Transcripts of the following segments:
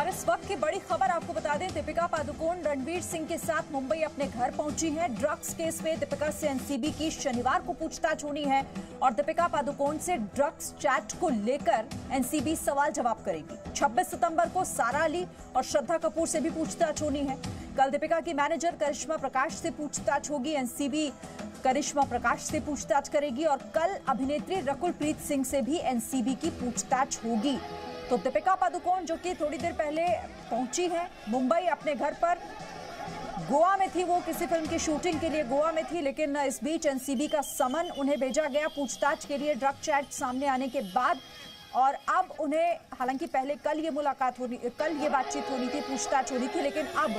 और इस वक्त की बड़ी खबर आपको बता दें, दीपिका पादुकोण रणवीर सिंह के साथ मुंबई अपने घर पहुंची हैं। ड्रग्स केस में दीपिका से एनसीबी की शनिवार को पूछताछ होनी है और दीपिका पादुकोण से ड्रग्स चैट को लेकर एनसीबी सवाल जवाब करेगी। 26 सितंबर को सारा अली और श्रद्धा कपूर से भी पूछताछ होनी है। कल दीपिका की मैनेजर करिश्मा प्रकाश से पूछताछ होगी। एनसीबी करिश्मा प्रकाश से पूछताछ करेगी और कल अभिनेत्री रकुल प्रीत सिंह से भी एनसीबी की पूछताछ होगी। तो दीपिका पादुकोण जो कि थोड़ी देर पहले पहुंची है मुंबई अपने घर पर, गोवा में थी, वो किसी फिल्म की शूटिंग के लिए गोवा में थी, लेकिन इस बीच एनसीबी का समन उन्हें भेजा गया पूछताछ के लिए ड्रग चैट सामने आने के बाद। और अब उन्हें, हालांकि पहले कल ये बातचीत होनी थी, पूछताछ होनी थी, लेकिन अब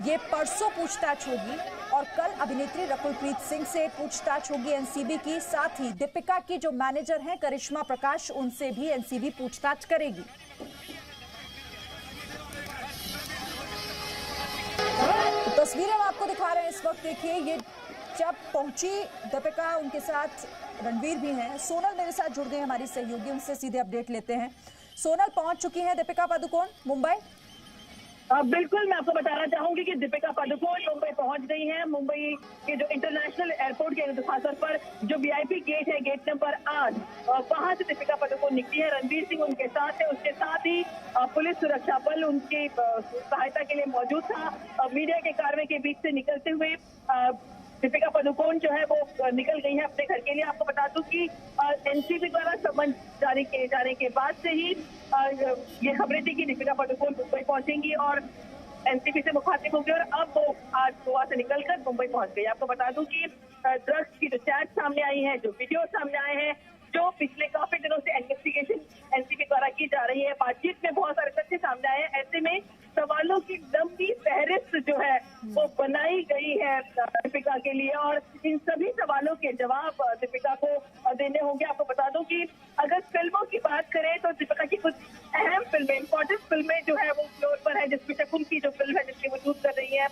ये परसों पूछताछ होगी और कल अभिनेत्री रकुल प्रीत सिंह से पूछताछ होगी एनसीबी की। साथ ही दीपिका की जो मैनेजर हैं करिश्मा प्रकाश, उनसे भी एनसीबी पूछताछ करेगी। तो तस्वीरें हम आपको दिखा रहे हैं इस वक्त। देखिए, ये जब पहुंची दीपिका, उनके साथ रणवीर भी हैं। सोनल मेरे साथ जुड़ गए, हमारी सहयोगी, उनसे सीधे अपडेट लेते हैं। सोनल, पहुंच चुकी हैं दीपिका पादुकोण मुंबई? बिल्कुल, मैं आपको बताना चाहूंगी कि दीपिका पादुकोण मुंबई पहुंच गई हैं। मुंबई के जो इंटरनेशनल एयरपोर्ट के खासतौर पर जो वीआईपी गेट है, गेट नंबर 8, वहां से दीपिका पादुकोण निकली है। रणवीर सिंह उनके साथ है, उसके साथ ही पुलिस सुरक्षा बल उनकी सहायता के लिए मौजूद था। मीडिया के कार्रवाई के बीच से निकलते हुए दीपिका पादुकोण जो है वो निकल गई है अपने घर के लिए। आपको बता दूं कि एनसीबी द्वारा समन जारी किए जाने के बाद से ही ये खबरें थी कि दीपिका पादुकोण मुंबई पहुंचेंगी और एनसीबी से मुखातिब होगी, और अब वो आज गोवा से निकलकर मुंबई पहुंच गई। आपको बता दूं कि ड्रग्स की जो चैट सामने आई है, जो वीडियो सामने आए हैं, जो पिछले काफी दिनों से इन्वेस्टिगेशन एनसीबी द्वारा की जा रही है, बातचीत में बहुत सारे तथ्य सामने आए हैं। ऐसे में सवालों की लंबी फहरिस्त जो है वो बनाई गई है दीपिका के लिए और इन सभी सवालों के जवाब दीपिका को देने होंगे। आपको बता दूं कि अगर फिल्मों की बात करें तो दीपिका की कुछ अहम फिल्में, इंपॉर्टेंट फिल्में जो है वो फ्लोर पर है, जिसमें शकुन की जो फिल्म है जिसकी वो शूट कर रही है,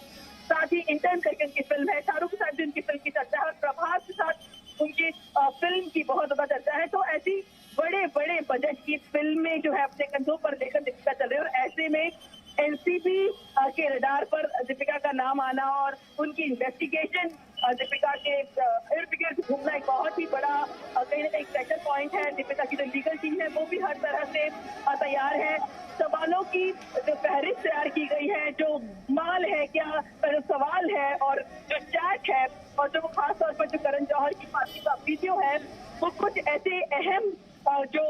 साथ ही इंटर्न करके उनकी फिल्म है, शाहरुख के साथ भी उनकी फिल्म की चर्चा है और प्रभास के साथ उनकी फिल्म की बहुत ज्यादा चर्चा है। तो ऐसी बड़े बड़े बजट की फिल्में जो है अपने कंधों पर लेकर दीपिका चल रही है और ऐसे में एनसीबी के रडार पर दीपिका का नाम आना और उनकी इन्वेस्टिगेशन दीपिका के इर्द गिर्द घूमना एक बहुत ही बड़ा कहीं ना कहीं प्रेशर पॉइंट है। दीपिका की जो लीगल टीम है वो भी हर तरह से तैयार है। सवालों की जो फहरिस्त तैयार की गई है, जो माल है, क्या जो सवाल है और जो चैट है और जो खास तौर पर जो करण जौहर की फांसी का वीडियो है, वो कुछ ऐसे अहम जो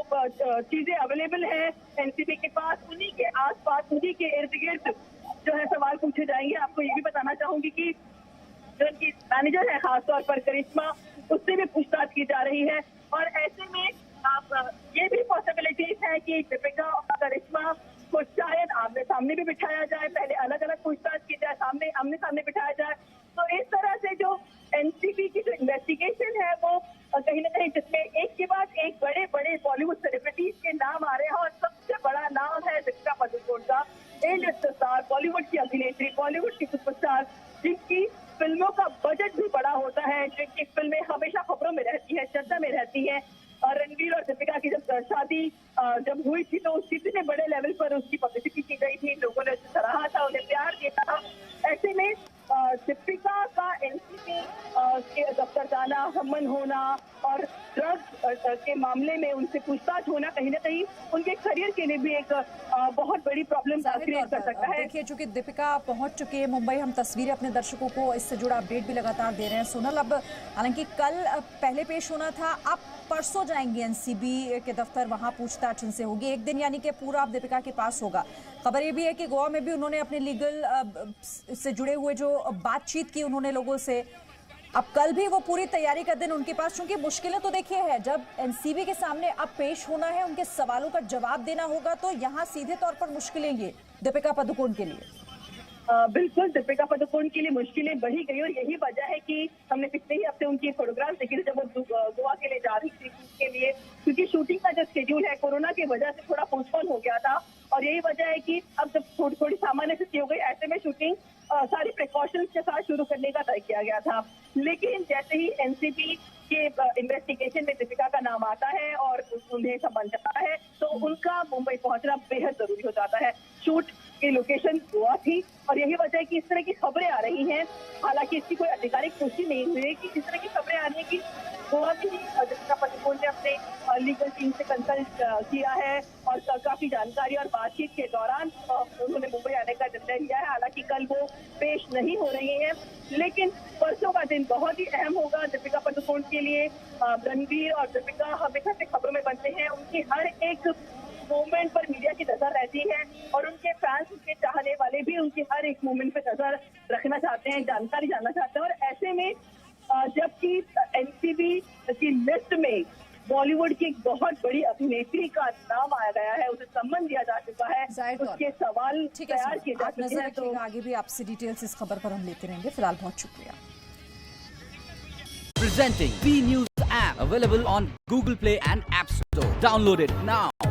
चीजें अवेलेबल है एनसीबी के पास, उन्हीं के आसपास, उन्हीं के इर्द गिर्द जो है सवाल पूछे जाएंगे। आपको ये भी बताना चाहूंगी कि जो उनकी मैनेजर है खासतौर पर करिश्मा, उससे भी पूछताछ की जा रही है और ऐसे में आप ये भी पॉसिबिलिटीज है कि दीपिका और करिश्मा को शायद आमने सामने भी बिठाया जाए, पहले अलग अलग पूछताछ की जाए, आमने सामने बिठाया जाए। तो इस तरह से जो एनसीबी की जो इन्वेस्टिगेशन है वो कहीं ना कहीं, जिसमें एक के बाद एक बड़े बड़े बॉलीवुड सेलिब्रिटीज के नाम आ रहे हैं और सबसे बड़ा नाम है दीपिका पादुकोण का, ए-लिस्ट स्टार, बॉलीवुड की अभिनेत्री, बॉलीवुड की सुपरस्टार, जिनकी फिल्मों का बजट भी बड़ा होता है, जिनकी फिल्में हमेशा खबरों में रहती है, चर्चा में रहती है। और रणवीर और दीपिका की जब शादी जब हुई थी तो कितने बड़े लेवल पर उसकी पब्लिसिटी की गई थी, लोगों ने उसे सराहा था, उन्हें प्यार दिया था। ऐसे में दीपिका का एनसीबी के दफ्तर जाना, समन होना और ड्रग्स के मामले में उनसे पूछताछ होना कहीं ना कहीं उनके करियर के लिए भी एक बहुत बड़ी प्रॉब्लम क्रिएट कर सकता है। देखिए, चूंकि दीपिका पहुंच चुकी है मुंबई, हम तस्वीरें अपने दर्शकों को इससे जुड़ा अपडेट भी लगातार दे रहे हैं। सोनल, अब हालांकि कल पहले पेश होना था, अब परसों जाएंगी एनसीबी के दफ्तर, वहां पूछताछ उनसे होगी। एक दिन यानी कि पूरा अब दीपिका के पास होगा। खबर ये भी है कि गोवा में भी उन्होंने अपने लीगल से जुड़े हुए जो बातचीत की उन्होंने लोगों से, अब कल भी वो पूरी तैयारी का दिन उनके पास, क्योंकि मुश्किलें तो देखिए है, जब एनसीबी के सामने अब पेश होना है, उनके सवालों का जवाब देना होगा, तो यहाँ सीधे तौर पर मुश्किलें ये दीपिका पादुकोण के लिए। बिल्कुल, दीपिका पादुकोण के लिए मुश्किलें बढ़ी गई और यही वजह है कि हमने पिछले ही हफ्ते उनकी फोटोग्राफ देखी थी जब वो गोवा के लिए जा रही थी शूट के लिए, क्योंकि शूटिंग का जो शेड्यूल है कोरोना की वजह से थोड़ा पोस्टपोन हो गया था और यही वजह है कि अब जब थोड़ी सामान्य स्थिति हो गई, ऐसे में शूटिंग सारी प्रिकॉशंस के साथ शुरू करने का तय किया गया था। लेकिन जैसे ही एनसीबी के इन्वेस्टिगेशन में दीपिका का नाम आता है और उन्हें समझ जाता है तो उनका मुंबई पहुंचना बेहद जरूरी हो जाता है। शूट की लोकेशन गोवा थी और यही वजह है कि इस तरह की खबरें आ रही हैं। हालांकि इसकी कोई आधिकारिक पुष्टि नहीं हुई है कि इस तरह की खबरें आ रही है कि गोवा में ही दीपिका पादुकोण ने अपने लीगल टीम से कंसल्ट किया है और काफी जानकारी और बातचीत के दौरान उन्होंने मुंबई आने का निर्णय लिया है। हालांकि कल वो पेश नहीं हो रही हैं, लेकिन परसों का दिन बहुत ही अहम होगा दीपिका पादुकोण के लिए। रणवीर और दीपिका हमेशा से खबरों में बनते हैं, उनकी हर एक मूवमेंट पर मीडिया की नजर रहती है और उनके फैंस, उनके चाहने वाले भी उनकी हर एक मूवमेंट पे नजर रखना चाहते हैं, जानकारी जानना चाहते हैं। और ऐसे में जबकि एनसीबी की लिस्ट में बॉलीवुड की एक बहुत बड़ी अभिनेत्री का नाम आया गया है, उसे सम्मान दिया जा चुका है, उसके सवाल तैयार किए जा चुके हैं। तो आगे भी आपसे डिटेल्स इस खबर पर हम लेते रहेंगे। फिलहाल बहुत शुक्रिया। Presenting B News app available on Google Play and App Store. Download it now.